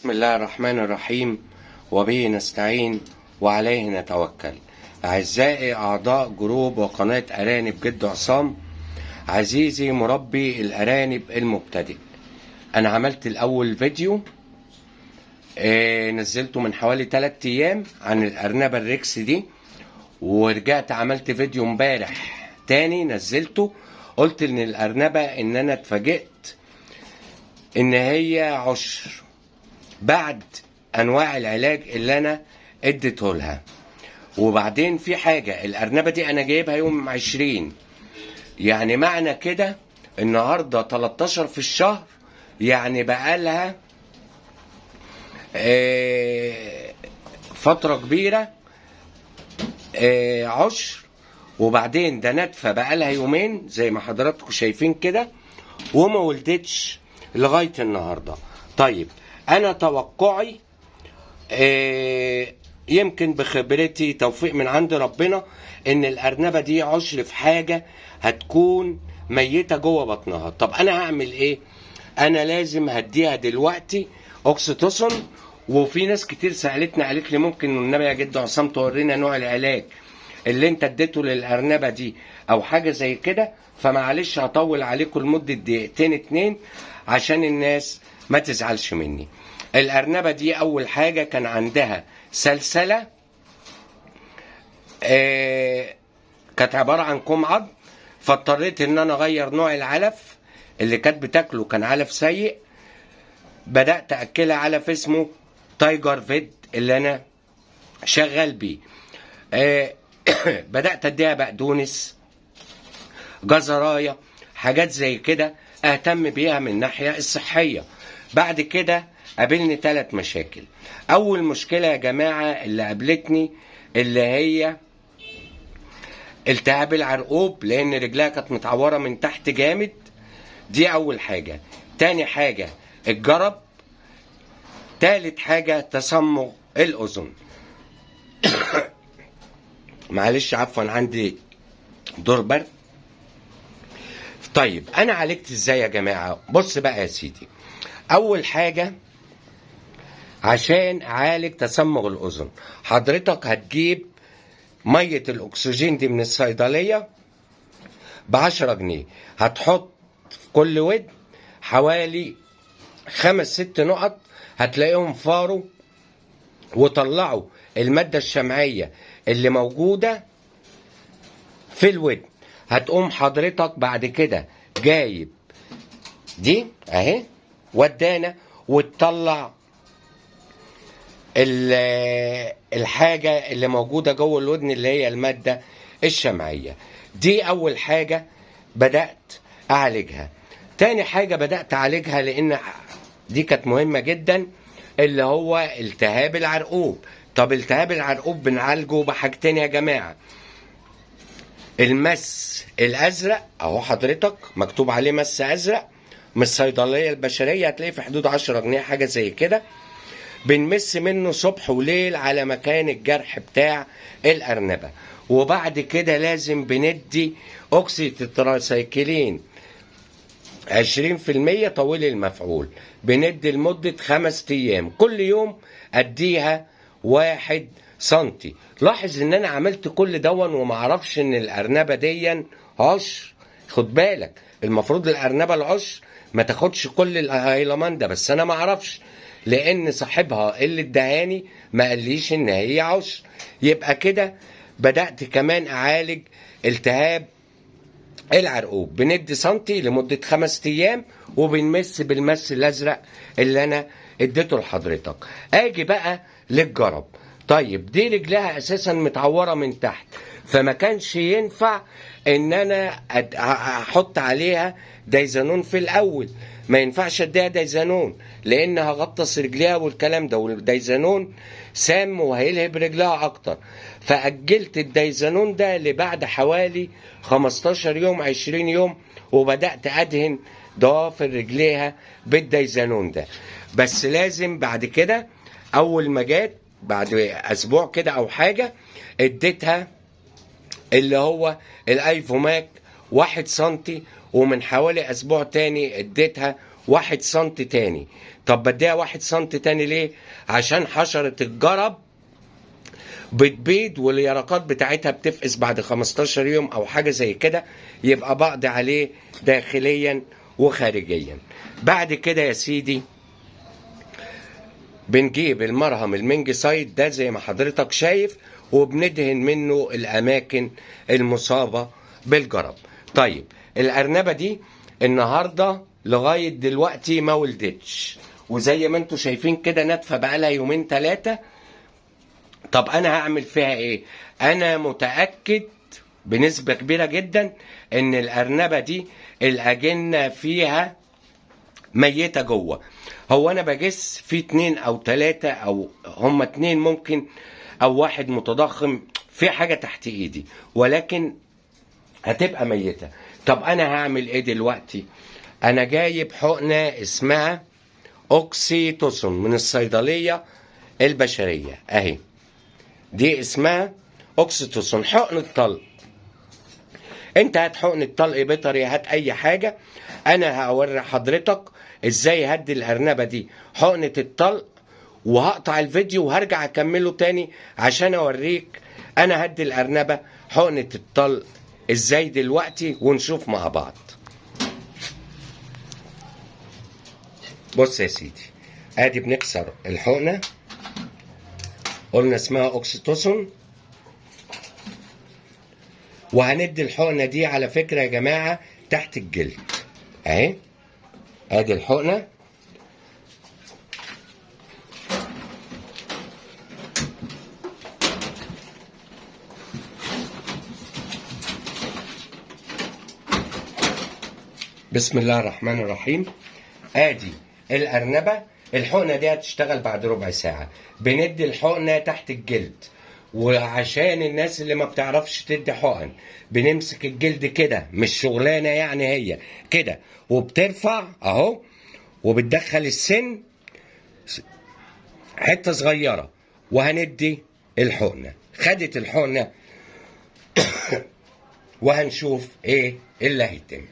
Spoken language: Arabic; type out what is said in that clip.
بسم الله الرحمن الرحيم وبه نستعين وعليه نتوكل. أعزائي أعضاء جروب وقناة أرانب جد عصام، عزيزي مربي الأرانب المبتدئ، أنا عملت الأول فيديو نزلته من حوالي 3 أيام عن الأرنبة الريكس دي، ورجعت عملت فيديو امبارح تاني نزلته، قلت إن الأرنبة إن أنا اتفاجئت إن هي عشر بعد انواع العلاج اللي انا اديته لها. وبعدين في حاجه، الارنبه دي انا جايبها يوم 20، يعني معنى كده النهارده 13 في الشهر، يعني بقالها فتره كبيره عشر. وبعدين ده نتفه بقالها يومين زي ما حضراتكم شايفين كده، وما ولدتش لغايه النهارده. طيب انا توقعي يمكن بخبرتي توفيق من عند ربنا ان الارنبه دي عشر في حاجه هتكون ميته جوه بطنها. طب انا هعمل ايه؟ انا لازم هديها دلوقتي اوكسيتوسن. وفي ناس كتير سالتني قالت لي ممكن النبي يا جد عصام تورينا نوع العلاج اللي انت اديته للارنبه دي او حاجه زي كده. فمعلش هطول عليكم لمده دقيقتين 2 عشان الناس ما تزعلش مني. الأرنبة دي أول حاجة كان عندها سلسلة كانت عبارة عن كوم عظم، فاضطريت إن أنا أغير نوع العلف اللي كانت بتاكله، كان علف سيء. بدأت أكلها علف اسمه تايجر فيد اللي أنا شغال بيه. بدأت أديها بقدونس، جزراية، حاجات زي كده أهتم بيها من الناحية الصحية. بعد كده قابلني 3 مشاكل. اول مشكله يا جماعه اللي قابلتني اللي هي التهاب العرقوب، لان رجلها كانت متعوره من تحت جامد، دي اول حاجه. تاني حاجه الجرب. تالت حاجه تصمغ الاذن. معلش عفوا عندي دور برد. طيب انا عالجت ازاي يا جماعه؟ بص بقى يا سيدي، اول حاجه عشان اعالج تصمغ الاذن حضرتك هتجيب ميه الاكسجين دي من الصيدليه ب10 جنيه، هتحط في كل ودن حوالي 5-6 نقط، هتلاقيهم فاروا وطلعوا الماده الشمعيه اللي موجوده في الودن. هتقوم حضرتك بعد كده جايب دي اهي ودانه وتطلع الحاجة اللي موجودة جوه الودن اللي هي المادة الشمعية دي. أول حاجة بدأت أعالجها. تاني حاجة بدأت أعالجها لأن دي كانت مهمة جدا، اللي هو التهاب العرقوب. طب التهاب العرقوب بنعالجه بحاجتين يا جماعة، المس الأزرق أهو حضرتك مكتوب عليه مس أزرق من الصيدلية البشرية، هتلاقيه في حدود 10 جنيه حاجة زي كده. بنمس منه صبح وليل على مكان الجرح بتاع الأرنبة. وبعد كده لازم بندي أوكسي تتراسايكلين 20% طويل المفعول، بندي لمدة 5 أيام، كل يوم أديها 1 سنتي. لاحظ ان انا عملت كل دون ومعرفش ان الأرنبة دي عشر. خد بالك المفروض الأرنبة العشر ما تاخدش كل الهيلمان ده، بس انا معرفش لان صاحبها اللي ادهاني ما قاليش ان هي عشر. يبقى كده بدأت كمان اعالج التهاب العرقوب، بندي سنتي لمدة 5 ايام وبنمس بالمس الازرق اللي انا اديته لحضرتك. اجي بقى للجرب. طيب دي رجلها اساسا متعورة من تحت، فما كانش ينفع ان انا احط عليها دايزانون في الاول، ما ينفعش اديها دايزانون لان هغطس رجليها والكلام ده، والدايزانون سام وهيلهب رجلها اكتر. فاجلت الدايزانون ده لبعد حوالي 15 يوم 20 يوم، وبدات ادهن ضوافر رجليها بالدايزانون ده. بس لازم بعد كده اول ما جات بعد اسبوع كده او حاجه اديتها اللي هو الايفوماك 1 سنتي، ومن حوالي اسبوع تاني اديتها 1 سنتي تاني. طب بديها 1 سنتي تاني ليه؟ عشان حشرة الجرب بتبيض واليرقات بتاعتها بتفقس بعد 15 يوم او حاجة زي كده، يبقى بقضي عليه داخليا وخارجيا. بعد كده يا سيدي بنجيب المرهم المنجسايد ده زي ما حضرتك شايف، وبندهن منه الاماكن المصابة بالجرب. طيب الارنبة دي النهاردة لغاية دلوقتي ما ولدتش، وزي ما انتوا شايفين كده ناتفة بقالها يومين 3. طب انا هعمل فيها ايه؟ انا متأكد بنسبة كبيرة جدا ان الارنبة دي الاجنة فيها ميتة جوه. هو انا بجس في 2 أو 3 او هم 2 ممكن او 1 متضخم في حاجة تحت ايدي، ولكن هتبقى ميتة. طب انا هعمل ايه دلوقتي؟ انا جايب حقنة اسمها اوكسيتوسون من الصيدلية البشرية اهي، دي اسمها اوكسيتوسون حقن الطلق. انت هات حقن الطلق بيطري، هات اي حاجة. انا هوري حضرتك ازاي هدي الارنبة دي حقنة الطلق، وهقطع الفيديو وهرجع اكمله تاني عشان اوريك انا هدي الارنبة حقنة الطلق ازاي دلوقتي، ونشوف مع بعض. بص يا سيدي، ادي بنكسر الحقنة، قلنا اسمها اوكسيتوسون، وهندي الحقنة دي على فكرة يا جماعة تحت الجلد اهي. ادي الحقنة، بسم الله الرحمن الرحيم. ادي الارنبة، الحقنة دي هتشتغل بعد ربع ساعة. بندي الحقنة تحت الجلد، وعشان الناس اللي ما بتعرفش تدي حقن بنمسك الجلد كده، مش شغلانة يعني، هي كده وبترفع اهو، وبتدخل السن حتة صغيرة، وهندي الحقنة. خدت الحقنة وهنشوف ايه اللي هيتم.